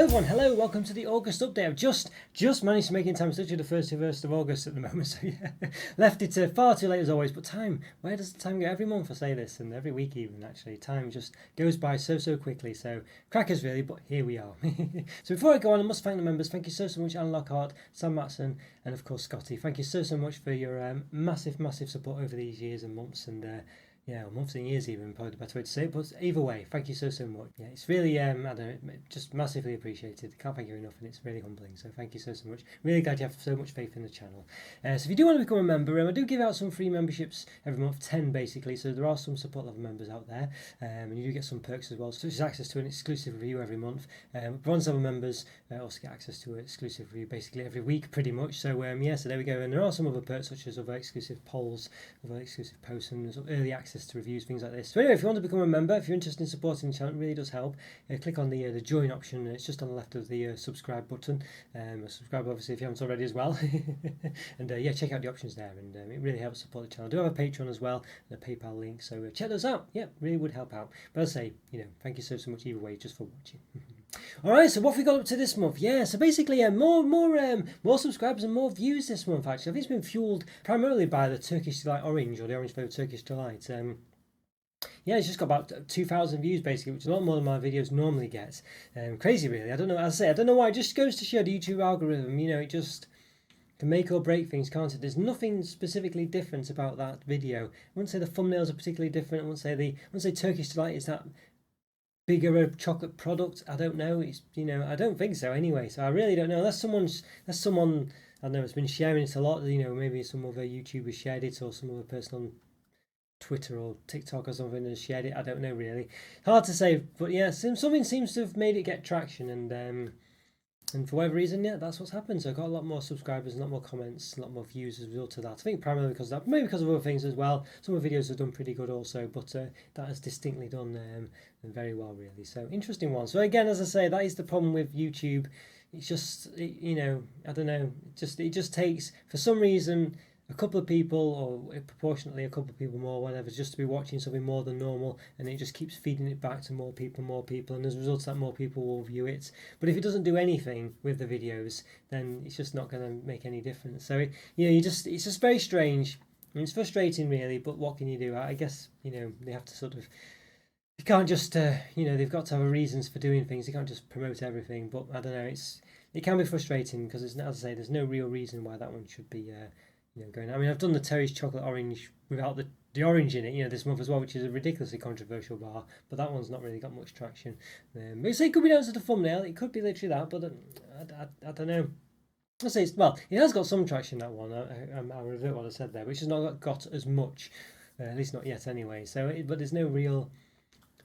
everyone, hello, welcome to the August update. I've just managed to make it in time. It's literally the 31st of August at the moment, so yeah, left it far too late as always, but where does the time go? Every month I say this, and every week even actually, time just goes by so quickly, so crackers really, but here we are. So before I go on, I must thank the members. Thank you so much, Anne Lockhart, Sam Matson, and of course Scotty. Thank you so much for your massive support over these years and months, and yeah, months and years even, probably the better way to say it, but either way, thank you so much. Yeah, it's really, I don't know, just massively appreciated. Can't thank you enough, and it's really humbling, so thank you so much. Really glad you have so much faith in the channel. So if you do want to become a member, I do give out some free memberships every month, 10 basically, so there are some support level members out there, and you do get some perks as well, such as access to an exclusive review every month. Bronze level members also get access to an exclusive review basically every week, pretty much, so yeah, so there we go, and there are some other perks, such as other exclusive polls, other exclusive posts, and there's early access to reviews, things like this. So anyway, if you want to become a member, if you're interested in supporting the channel, it really does help. Click on the join option. It's just on the left of the subscribe button. Subscribe obviously if you haven't already as well. And yeah, check out the options there, and it really helps support the channel. I do have a Patreon as well and a PayPal link, so check those out. Yeah, really would help out. But as I say, thank you so much either way, just for watching. Alright, so what have we got up to this month? Yeah, so basically more subscribers and more views this month actually. I think it's been fueled primarily by the Turkish Delight Orange, or the orange flavored Turkish Delight. Yeah, it's just got about 2,000 views basically, which is a lot more than my videos normally get. Crazy really. I don't know, as I say, I don't know why. It just goes to show the YouTube algorithm, it just can make or break things, can't it? There's nothing specifically different about that video. I wouldn't say the thumbnails are particularly different. I wouldn't say Turkish Delight is that bigger a chocolate product. I don't know. It's I don't think so anyway. So I really don't know. Unless someone I don't know, has been sharing it a lot. Maybe some other YouTuber shared it, or some other person on Twitter or TikTok or something has shared it. I don't know really. Hard to say, but yeah, something seems to have made it get traction, and for whatever reason, yeah, that's what's happened. So I got a lot more subscribers, a lot more comments, a lot more views as a result of that. I think primarily because of that, maybe because of other things as well. Some of the videos have done pretty good also, but that has distinctly done very well really. So interesting one. So again, as I say, that is the problem with YouTube. It's just I don't know. It just takes, for some reason, a couple of people, or proportionately a couple of people more, whatever, just to be watching something more than normal, and it just keeps feeding it back to more people, and as a result of that, more people will view it. But if it doesn't do anything with the videos, then it's just not going to make any difference. So it's just very strange. I mean, it's frustrating really, but what can you do? I guess they have to sort of. You can't just they've got to have reasons for doing things. You can't just promote everything. But I don't know. It can be frustrating because, as I say, there's no real reason why that one should be. Going. I mean, I've done the Terry's Chocolate Orange without the orange in it, this month as well, which is a ridiculously controversial bar, but that one's not really got much traction. But it could be down to the thumbnail, it could be literally that, but I don't know. I'll say it has got some traction, that one. I'll revert what I said there, which has not got as much, at least not yet anyway. So, but there's no real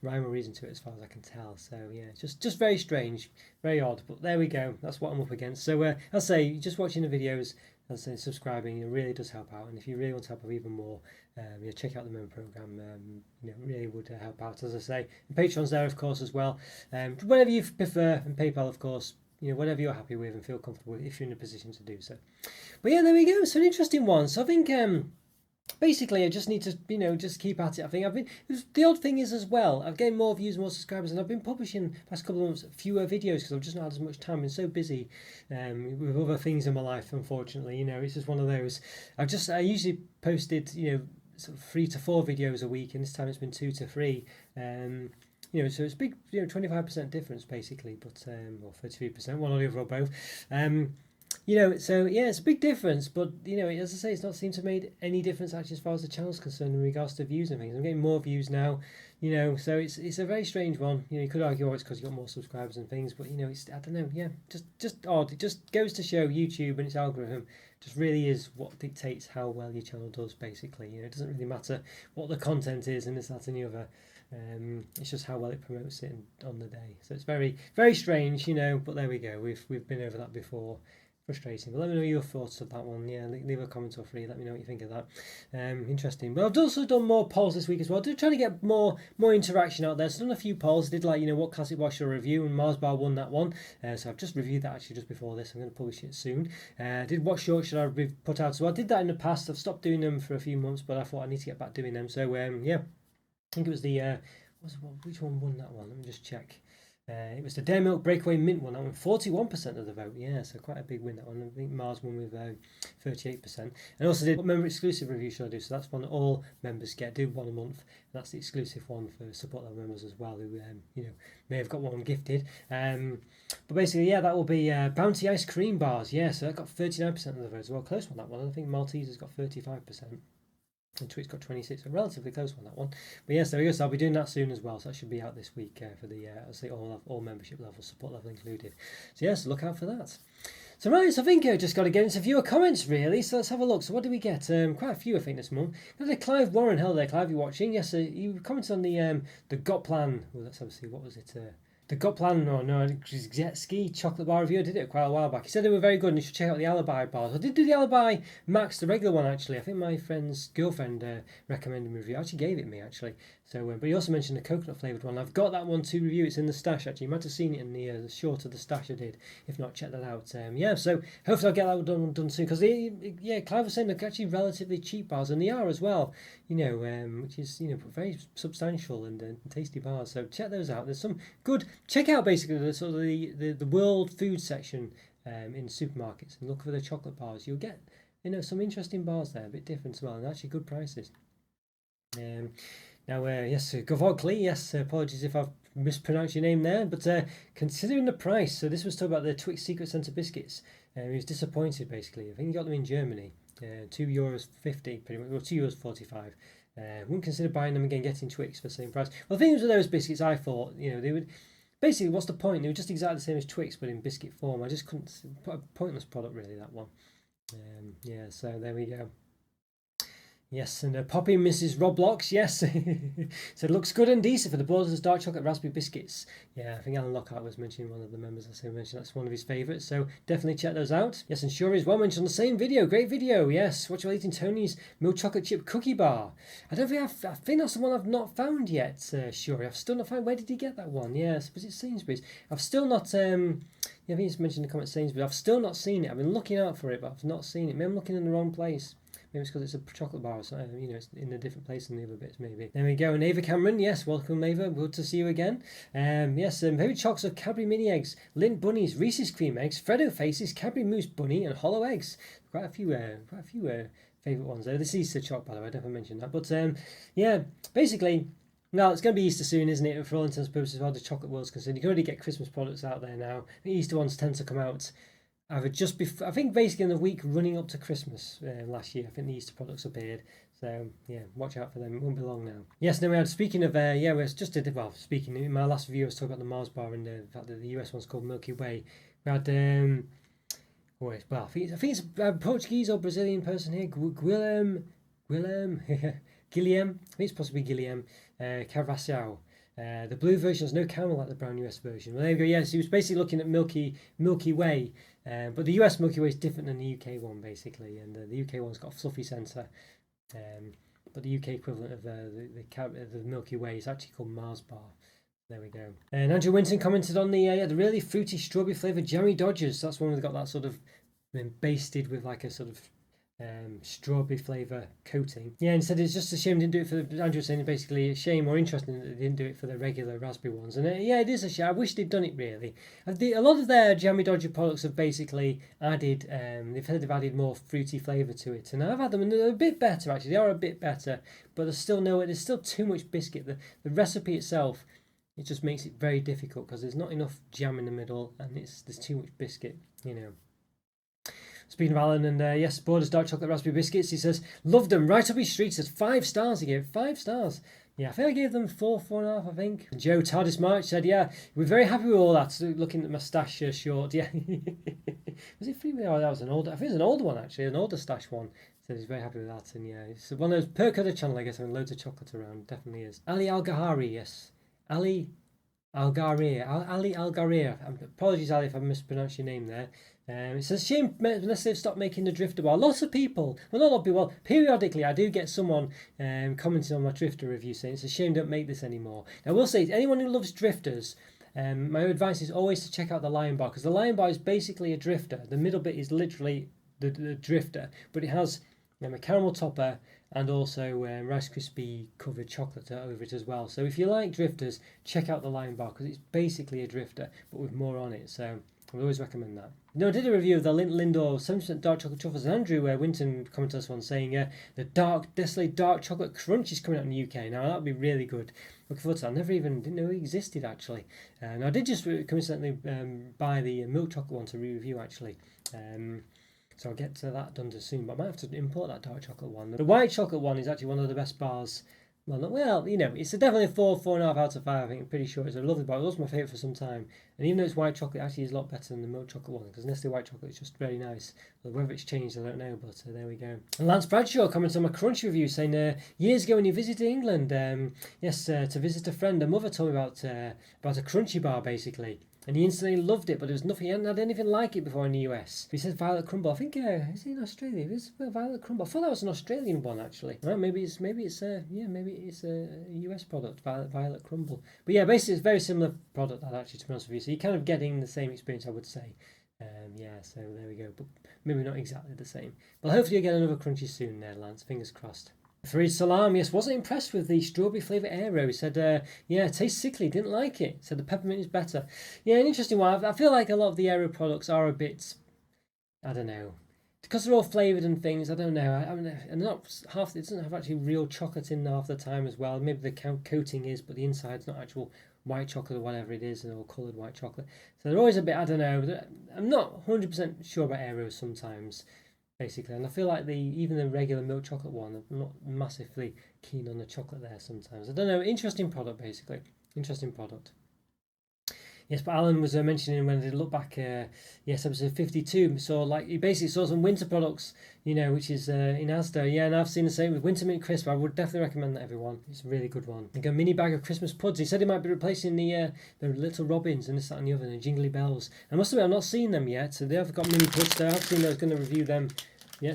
rhyme or reason to it as far as I can tell. So yeah, just very strange, very odd. But there we go. That's what I'm up against. So I'll say, just watching the videos, as I say, subscribing, it really does help out. And if you really want to help out even more, check out the member program. It really would help out. As I say, and Patreon's there of course as well. Whatever you prefer, and PayPal of course. Whatever you're happy with and feel comfortable with, if you're in a position to do so. But yeah, there we go. So an interesting one. So I think. Basically, I just need to, just keep at it. I think the odd thing is as well, I've gained more views, more subscribers, and I've been publishing past couple of months fewer videos because I've just not had as much time. I've been so busy with other things in my life, unfortunately. It's just one of those. I usually posted, sort of 3 to 4 videos a week, and this time it's been 2 to 3. So it's big, 25% difference basically, but or 33%, one or the other or both. So yeah, it's a big difference, but as I say, it's not seemed to have made any difference actually as far as the channel's concerned in regards to views and things. I'm getting more views now, so it's a very strange one. You could argue it's because you got more subscribers and things, but it's, I don't know, yeah, just odd. It just goes to show YouTube and its algorithm just really is what dictates how well your channel does basically. It doesn't really matter what the content is and this, that and the other. It's just how well it promotes it on the day. So it's very, very strange, but there we go. We've been over that before. Frustrating, but let me know your thoughts of that one. Yeah, leave a comment or free. Let me know what you think of that. Interesting. But I've also done more polls this week as well. Trying to get more interaction out there. So I've done a few polls. I did what classic bar should I review, and Mars Bar won that one. So I've just reviewed that actually just before this. I'm going to publish it soon. Did what short should I put out? So I did that in the past. I've stopped doing them for a few months, but I thought I need to get back doing them. So yeah, I think it was the which one won that one? Let me just check. It was the Dare Milk Breakaway Mint one. That won 41% of the vote. Yeah, so quite a big win that one. I think Mars won with 38%. And also did member exclusive review should I do. So that's one that all members get. Do one a month. And that's the exclusive one for support level members as well, who may have got one gifted. But basically, yeah, that will be Bounty Ice Cream Bars. Yeah, so that got 39% of the vote as well. Close one, that one. I think Maltese has got 35%. And Twitch got 26, a relatively close one, that one. But yes, there we go. So I'll be doing that soon as well. So that should be out this week for the all membership levels, support level included. So yes, look out for that. So right, so I think I just got to get into viewer comments really. So let's have a look. So what did we get? Quite a few I think this month. Clive Warren, hello there, Clive. You watching? Yes, you commented on the Got Plan. Well, let's have a see. What was it? The Got Plan, Jet Ski chocolate bar review. I did it quite a while back. He said they were very good and you should check out the Alibi bars. I did do the Alibi Max, the regular one actually. I think my friend's girlfriend recommended me review. Actually gave it me actually. So, but he also mentioned the coconut flavoured one. I've got that one to review. It's in the stash actually. You might have seen it in the short of the stash I did. If not, check that out. Yeah, so hopefully I'll get that done soon. Because Clive was saying they're actually relatively cheap bars, and they are as well. Which is very substantial and tasty bars. So check those out. There's some good. Check out basically the sort of the world food section in supermarkets and look for the chocolate bars. You'll get some interesting bars there, a bit different as well, and actually good prices. Now, yes, Govogli, yes, apologies if I've mispronounced your name there, but considering the price, so this was talking about the Twix Secret Centre biscuits. He was disappointed basically. I think he got them in Germany, €2.50 pretty much, or €2.45. Wouldn't consider buying them again, getting Twix for the same price. Well, the thing was with those biscuits, I thought, they would. Basically, what's the point? They were just exactly the same as Twix, but in biscuit form. I just couldn't put a pointless product really, that one. Yeah, so there we go. Yes, and Poppy Mrs. Roblox, yes. Said looks good and decent for the Borders dark chocolate raspberry biscuits. Yeah, I think Alan Lockhart was mentioning one of the members. I mentioned that's one of his favourites, so definitely check those out. Yes, and Shuri as well mentioned on the same video. Great video, yes. What you're eating, Tony's milk chocolate chip cookie bar. I think that's the one I've not found yet, Shuri. I've still not found. Where did he get that one? Yes, was it Sainsbury's? I've still not. Yeah, I think he's mentioned in the comments Sainsbury's. I've still not seen it. I've been looking out for it, but I've not seen it. Maybe I'm looking in the wrong place. Maybe it's because it's a chocolate bar, so it's in a different place than the other bits, maybe. There we go. And Ava Cameron, yes, welcome, Ava. Good to see you again. Yes, Heavy Chocks of Cadbury Mini Eggs, Lindt Bunnies, Reese's Cream Eggs, Freddo Faces, Cadbury Mousse Bunny, and Hollow Eggs. Quite a few favourite ones there. This is Easter choc, by the way, I never mentioned that. But yeah, basically. Well, it's going to be Easter soon, isn't it? For all intents and purposes, as far as the chocolate world's concerned, you can already get Christmas products out there now. The Easter ones tend to come out either just before, I think basically in the week running up to Christmas last year. I think the Easter products appeared. So yeah, watch out for them. It won't be long now. Yes, then we had, speaking of, speaking, in my last review I was talking about the Mars bar and the fact that the US one's called Milky Way. We had, I think it's a Portuguese or Brazilian person here, Guilherme, Guilherme, I think it's possibly Guilherme Carvacial. The blue version has no caramel like the brown US version. Well, there you go. Yes, he was basically looking at Milky Way, but the US Milky Way is different than the UK one basically, and the UK one's got a fluffy centre, but the UK equivalent of the Milky Way is actually called Mars bar. There we go. And Andrew Winton commented on the really fruity strawberry flavoured Jammy Dodgers. That's one that's got that sort of basted with like a sort of strawberry flavour coating. Yeah, and said it's just a shame they didn't do it for Andrew was saying basically a shame or interesting that they didn't do it for the regular raspberry ones. And yeah, it is a shame. I wish they'd done it really. A lot of their Jammy Dodger products have basically added they've added more fruity flavour to it. And I've had them and they're a bit better actually. They are a bit better, but there's still too much biscuit. The recipe itself, it just makes it very difficult because there's not enough jam in the middle and there's too much biscuit, Speaking of Alan, and yes, Borders dark chocolate raspberry biscuits, he says, loved them, right up his street, says 5 stars, he gave 5 stars. Yeah, I think I gave them 4.5, I think. And Joe TARDIS March said, yeah, we're very happy with all that, so looking at my stash short, yeah. Was it free? Oh, that was an older, I think it was an older one actually, an older stash one. Said he's very happy with that, and yeah, it's one of those perk of the channel, I guess, having loads of chocolate around, definitely is. Ali Al-Gahari, yes. Ali Algaria. Apologies, Ali, if I mispronounced your name there. It's a shame unless they've stopped making the drifter bar. Lots of people, well, not a lot of people, well, periodically I do get someone commenting on my drifter review saying it's a shame don't make this anymore. Now, I will say, anyone who loves drifters, my advice is always to check out the Lion Bar, because the Lion Bar is basically a drifter. The middle bit is literally the drifter, but it has a caramel topper and also Rice Krispie covered chocolate over it as well. So if you like drifters, check out the Lion Bar because it's basically a drifter but with more on it. So I would always recommend that. No, I did a review of the Lindor 70% dark chocolate truffles, and Andrew Winton commented on this one saying the dark, desolate dark chocolate crunch is coming out in the UK. Now that would be really good. Looking forward to that. I never even didn't know it existed actually. And I did just coincidentally buy the milk chocolate one to re-review actually. So I'll get to that done soon, but I might have to import that dark chocolate one. The white chocolate one is actually one of the best bars. Well, you know, it's definitely a 4.5 out of 5. I think I'm pretty sure it's a lovely bar. It was my favourite for some time, and even though it's white chocolate, it actually is a lot better than the milk chocolate one because Nestle white chocolate is just very nice. Whether it's changed, I don't know, but there we go. And Lance Bradshaw comments on my crunch review saying, years ago when you visited England, to visit a friend, a mother told me about a crunchy bar basically. And he instantly loved it, but there was nothing, he hadn't had anything like it before in the US. He said Violet Crumble. I think is it in Australia? Is it Violet Crumble? I thought that was an Australian one actually. Right? Maybe it's a US product, Violet Crumble. But yeah, basically it's a very similar product that actually, to be honest with you. So you're kind of getting the same experience, I would say. So there we go. But maybe not exactly the same. But hopefully you get another crunchy soon there, Lance. Fingers crossed. Farid Salam, yes, wasn't impressed with the strawberry flavour Aero. He said, it tastes sickly, didn't like it. Said the peppermint is better. Yeah, an interesting one. I feel like a lot of the Aero products are a bit, I don't know, because they're all flavoured and things. I don't know. And not half. It doesn't have actually real chocolate in half the time as well. Maybe the coating is, but the inside's not actual white chocolate or whatever it is, or coloured white chocolate. So they're always a bit. I don't know. I'm not 100% sure about Aeros sometimes. Basically, and I feel like even the regular milk chocolate one, I'm not massively keen on the chocolate there sometimes. I don't know, interesting product basically, interesting product. Yes, but Alan was mentioning when I did look back, episode 52, so like he basically saw some winter products, which is in Asda. Yeah, and I've seen the same with Winter Mint Crisp. I would definitely recommend that, everyone. It's a really good one. Like a mini bag of Christmas puds. He said he might be replacing the little robins and this, that, and the other, and the jingly bells. I must admit, I've not seen them yet, so they have got mini puds there. I've seen I was going to review them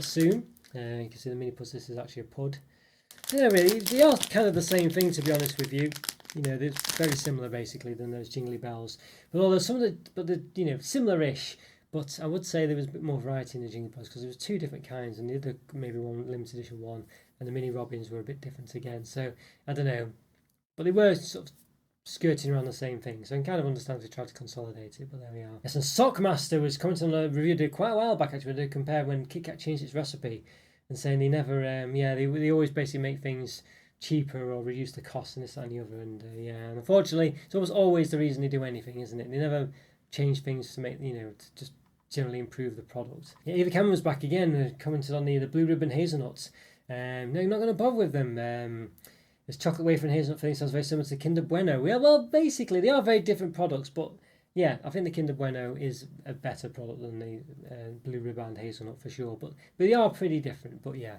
soon. You can see the mini puds. This is actually a pud. Yeah, really, they are kind of the same thing, to be honest with you. They're very similar basically than those jingly bells. But although similar-ish. But I would say there was a bit more variety in the jingly bells because there was two different kinds, and the other maybe one limited edition one, and the mini robins were a bit different again. So I don't know, but they were sort of skirting around the same thing. So I can kind of understand if they tried to consolidate it, but there we are. Yes, and Sockmaster was commenting on a review did quite a while back actually. They compared when Kit Kat changed its recipe and saying they never, they always basically make things cheaper or reduce the cost and this, that, and the other. And and unfortunately, it's almost always the reason they do anything, isn't it? They never change things to make, to just generally improve the product. Yeah, Eva Cameron was back again, commented on the Blue Ribbon hazelnuts. No, you're not going to bother with them. This chocolate wafer and hazelnut filling sounds very similar to Kinder Bueno. Yeah, well, basically, they are very different products, but yeah, I think the Kinder Bueno is a better product than the Blue Ribbon hazelnut for sure. But they are pretty different. But yeah,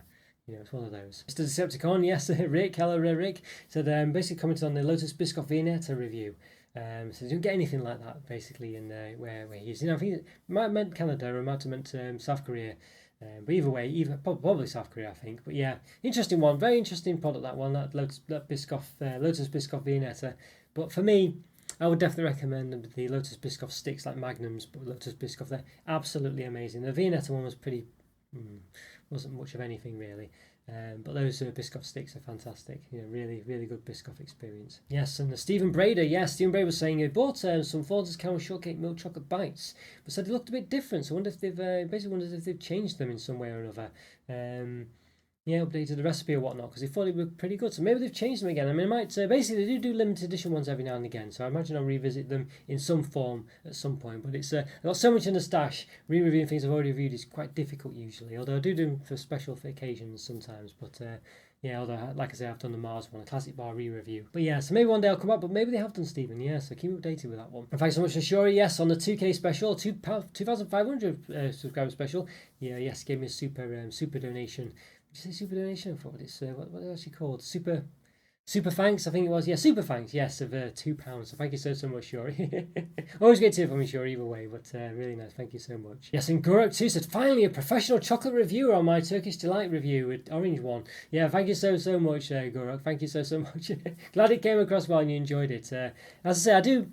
it's one of those. Mr. Decepticon, yes, Rick, hello, Rick, said basically commented on the Lotus Biscoff Viennetta review. So you don't get anything like that basically in where he is. I think it might have meant Canada or might have meant South Korea. But either way, probably South Korea, I think. But yeah, interesting one, very interesting product, that one, that Lotus Biscoff Viennetta. But for me, I would definitely recommend the Lotus Biscoff sticks like Magnums, but Lotus Biscoff, they're absolutely amazing. The Viennetta one was wasn't much of anything really. But those Biscoff sticks are fantastic. Really, really good Biscoff experience. Yes, and Stephen Brader. Yes, Stephen Brader was saying he bought some Fonz's Caramel Shortcake Milk Chocolate Bites, but said they looked a bit different. So I wonder if they've changed them in some way or another. Updated the recipe or whatnot because they thought they were pretty good. So maybe they've changed them again. I mean, it might basically they do limited edition ones every now and again. So I imagine I'll revisit them in some form at some point. But it's I've got so much in the stash. Re-reviewing things I've already reviewed is quite difficult usually. Although I do them for special occasions sometimes. But although like I say, I've done the Mars one, a classic bar re-review. But yeah, so maybe one day I'll come up. But maybe they have done, Stephen. Yeah, so keep updated with that one. And thanks so much for Shuri. Yes, on the 2K special, 2,500 subscriber special. Yeah, yes, gave me a super donation. Did you say super donation? I thought it's what is it actually called? Super thanks, I think it was. Yeah, super thanks. Yes, of £2. So thank you so much, Shuri. Always great to hear from you, Shuri, either way. But really nice. Thank you so much. Yes, and Guruk too said finally a professional chocolate reviewer on my Turkish Delight review with orange one. Yeah, thank you so much, Guruk. Thank you so much. Glad it came across well and you enjoyed it. As I say, I do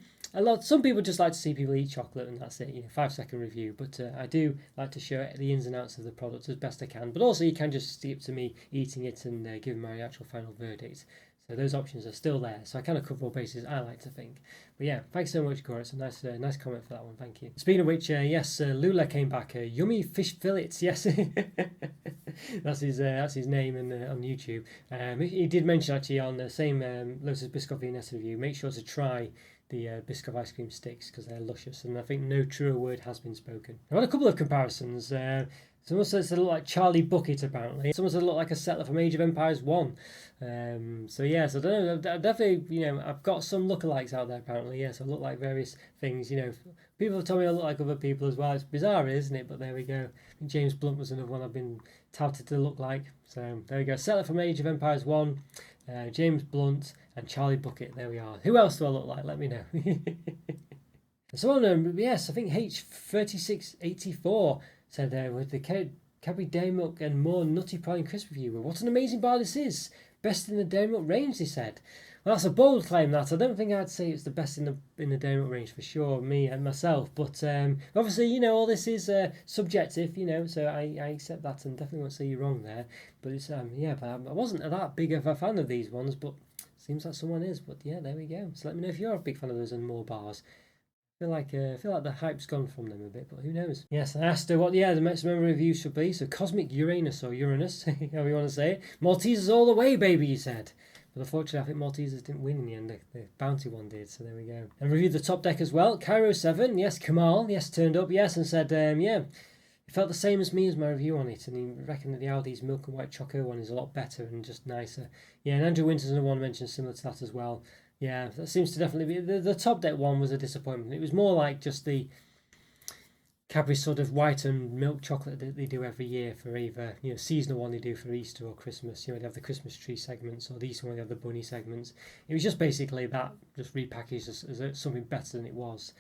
Some people just like to see people eat chocolate and that's it, 5-second review. But I do like to show the ins and outs of the product as best I can. But also, you can just skip to me eating it and giving my actual final verdict. So those options are still there. So I kind of cover all bases, I like to think. But yeah, thanks so much, Cora. It's a nice comment for that one. Thank you. Speaking of which, yes, Lula came back. Yummy fish fillets. Yes, that's his name on YouTube. He did mention actually on the same Lotus Biscoff V&S review. Make sure to try the Biscoff ice cream sticks because they're luscious, and I think no truer word has been spoken. I've had a couple of comparisons. Someone says they look like Charlie Bucket, apparently. Someone says they look like a settler from Age of Empires 1. So yes, I don't know. Definitely, I've got some lookalikes out there, apparently. Yes, I look like various things. People have told me I look like other people as well. It's bizarre, isn't it? But there we go. I think James Blunt was another one I've been touted to look like. So there we go. Settler from Age of Empires 1, James Blunt, and Charlie Bucket. There we are. Who else do I look like? Let me know. Someone, yes, I think H3684 said with the Cadbury Dairy Milk and more Nutty Praline Crisp review. What an amazing bar this is. Best in the Dairy Milk range, they said. Well, that's a bold claim, that. I don't think I'd say it's the best in the Dairy Milk range for sure, me and myself. But obviously, all this is subjective, so I accept that and definitely won't say you're wrong there. But it's but I wasn't that big of a fan of these ones, but seems like someone is. But yeah, there we go. So let me know if you're a big fan of those and more bars. I feel like the hype's gone from them a bit, but who knows? Yes, I asked her what the next member review should be. So Cosmic Uranus or Uranus, however you want to say it. Maltesers all the way, baby, he said. But unfortunately, I think Maltesers didn't win in the end. The Bounty one did, so there we go. And reviewed the top deck as well. Cairo 7, yes. Kamal, yes, turned up, yes, and said, it felt the same as me as my review on it, and he reckoned that the Aldi's Milk and White Choco one is a lot better and just nicer. Yeah, and Andrew Winters another one mentioned similar to that as well. Yeah, that seems to definitely be... The top deck one was a disappointment. It was more like just the Cadbury sort of white and milk chocolate that they do every year for either, seasonal one they do for Easter or Christmas. They have the Christmas tree segments, or the Easter one they have the bunny segments. It was just basically that, just repackaged as something better than it was,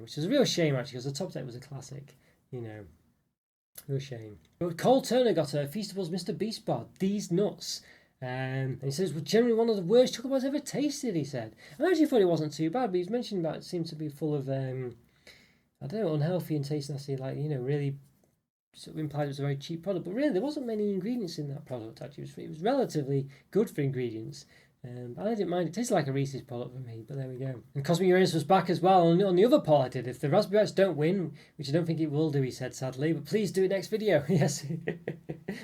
which is a real shame, actually, because the top deck was a classic, Real shame. But Cole Turner got a Feastables Mr. Beast bar. These nuts. And he says, generally one of the worst chocolate bars ever tasted, he said. I actually thought it wasn't too bad, but he's mentioned about it seemed to be full of, unhealthy and taste nasty, really sort of implied it was a very cheap product. But really, there wasn't many ingredients in that product, actually. It was relatively good for ingredients. I didn't mind. It tasted like a Reese's product for me, but there we go. And Cosmic Uranus was back as well on the other poll I did. If the Raspberry Bites don't win, which I don't think it will do, he said sadly, but please do it next video. Yes.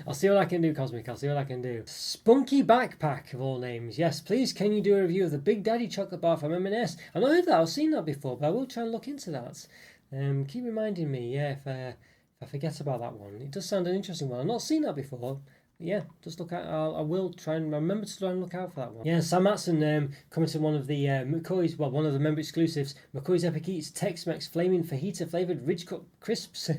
I'll see what I can do, Cosmic. I'll see what I can do. Spunky Backpack, of all names. Yes, please, can you do a review of the Big Daddy chocolate bar from M&S? I've not heard that. I've seen that before, but I will try and look into that. Keep reminding me, if I forget about that one. It does sound an interesting one. I've not seen that before. Yeah, just look at. I will try and remember to try and look out for that one. Yeah, Sam Matson commented on one of the McCoy's, one of the member exclusives. McCoy's Epic Eats Tex-Mex Flaming Fajita flavored Ridge Cut crisps.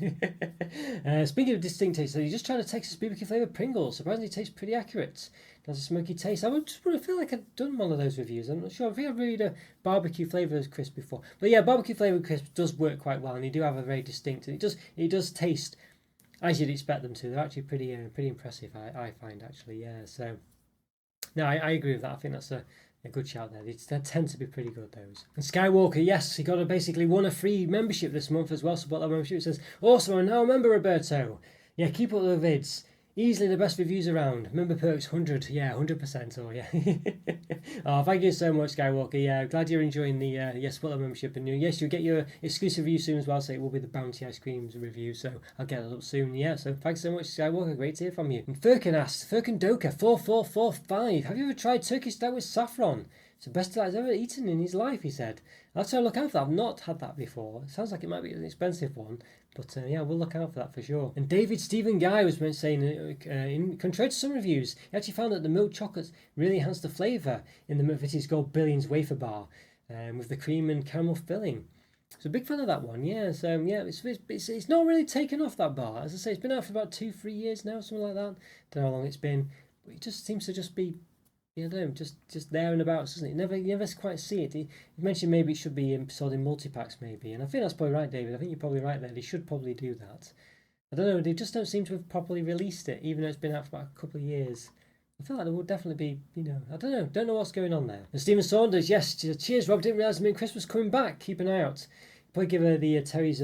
Speaking of distinct taste, so you just tried a Texas BBQ flavored Pringles. Surprisingly, it tastes pretty accurate. It has a smoky taste. I feel like I've done one of those reviews. I'm not sure. I think I've reviewed a barbecue flavored crisp before, but yeah, barbecue flavored crisp does work quite well, and they do have a very distinct. And it does taste as you'd expect them to. They're actually pretty impressive, I find, actually. Yeah, so no, I agree with that. I think that's a good shout there. They tend to be pretty good, those. And Skywalker, yes, he basically won a free membership this month as well. Support that membership. It says, awesome, I'm now a member, Roberto. Yeah, keep up the vids. Easily the best reviews around. Member perks 100, yeah, 100%. Oh yeah. Oh, thank you so much, Skywalker. Yeah, glad you're enjoying the Spoiler membership, and yes, you'll get your exclusive review soon as well. So it will be the Bounty Ice Creams review. So I'll get that up soon. Yeah. So thanks so much, Skywalker. Great to hear from you. And Furkan asks, Furkan Doka 4445. Have you ever tried Turkish stout with saffron? It's the best delight he's ever eaten in his life, he said. I'll try to look out for that. I've not had that before. It sounds like it might be an expensive one, but yeah, we'll look out for that for sure. And David Stephen Guy was saying, in contrary to some reviews, he actually found that the milk chocolates really enhanced the flavour in the McVitie's Gold Billions wafer bar with the cream and caramel filling. So a big fan of that one, yeah. So yeah, it's not really taken off, that bar. As I say, it's been out for about 2-3 years now, something like that. Don't know how long it's been, but it just seems to just be, I don't know, just there and about, doesn't it? You never quite see it. You mentioned maybe it should be sold in multi-packs, maybe, and I think that's probably right, David. I think you're probably right there. They should probably do that. I don't know, they just don't seem to have properly released it, even though it's been out for about a couple of years. I feel like there will definitely be, I don't know what's going on there. And Stephen Saunders, yes, cheers, Rob. Didn't realise Mint Crisp was coming back. Keep an eye out. Probably give the Terry's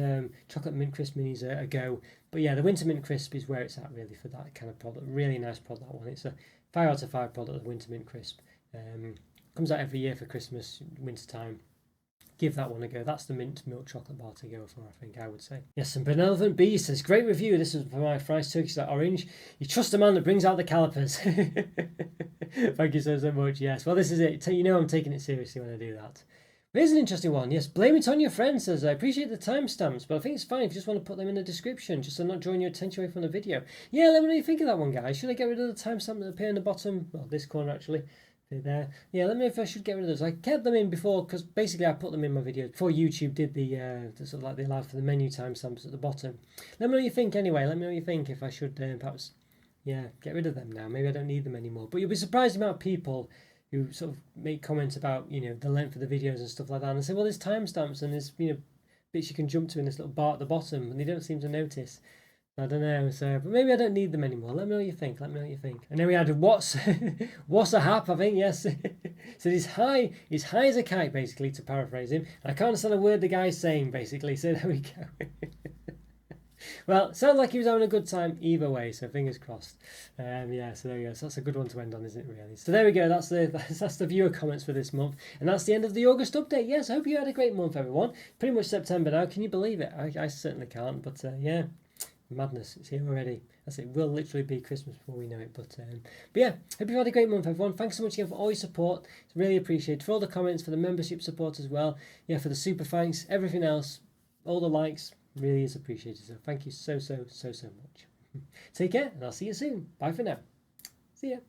chocolate mint crisp minis a go. But yeah, the winter mint crisp is where it's at really for that kind of product. Really nice product, that one. It's a 5 out of 5 product, the winter mint crisp. Comes out every year for Christmas, winter time. Give that one a go. That's the mint milk chocolate bar to go for, I think I would say. Yes, and Benevolent Bee says, great review. This is for my Fries Turkish Orange. You trust a man that brings out the calipers. Thank you so much. Yes, well, this is it. I'm taking it seriously when I do that. Here's an interesting one. Yes, blame it on your friend, says, I appreciate the timestamps, but I think it's fine if you just want to put them in the description, just to not drawing your attention away from the video. Yeah, let me know what you think of that one, guys. Should I get rid of the timestamp that appear in the bottom? Well, this corner, actually. There. Yeah, let me know if I should get rid of those. I kept them in before, because basically I put them in my video before YouTube did the sort of like they allowed for the menu timestamps at the bottom. Let me know what you think anyway. Let me know what you think if I should perhaps, get rid of them now. Maybe I don't need them anymore. But you'll be surprised the amount of people who sort of make comments about, the length of the videos and stuff like that, and say, well, there's timestamps and there's, bits you can jump to in this little bar at the bottom, and they don't seem to notice. I don't know, but maybe I don't need them anymore. Let me know what you think. And then we had what's a hap, I think, yes. So he's high as a kite, basically, to paraphrase him. I can't understand a word the guy's saying, basically. So there we go. Well, sounds like he was having a good time either way, so fingers crossed. So there we go. So that's a good one to end on, isn't it, really? So there we go. That's the viewer comments for this month. And that's the end of the August update. Yes, I hope you had a great month, everyone. Pretty much September now. Can you believe it? I certainly can't, but yeah. Madness, it's here already. It will literally be Christmas before we know it. But yeah, hope you've had a great month, everyone. Thanks so much again for all your support. It's really appreciated. For all the comments, for the membership support as well. Yeah, for the super thanks, everything else, all the likes, really is appreciated. So thank you so much. Take care, and I'll see you soon. Bye for now. See ya.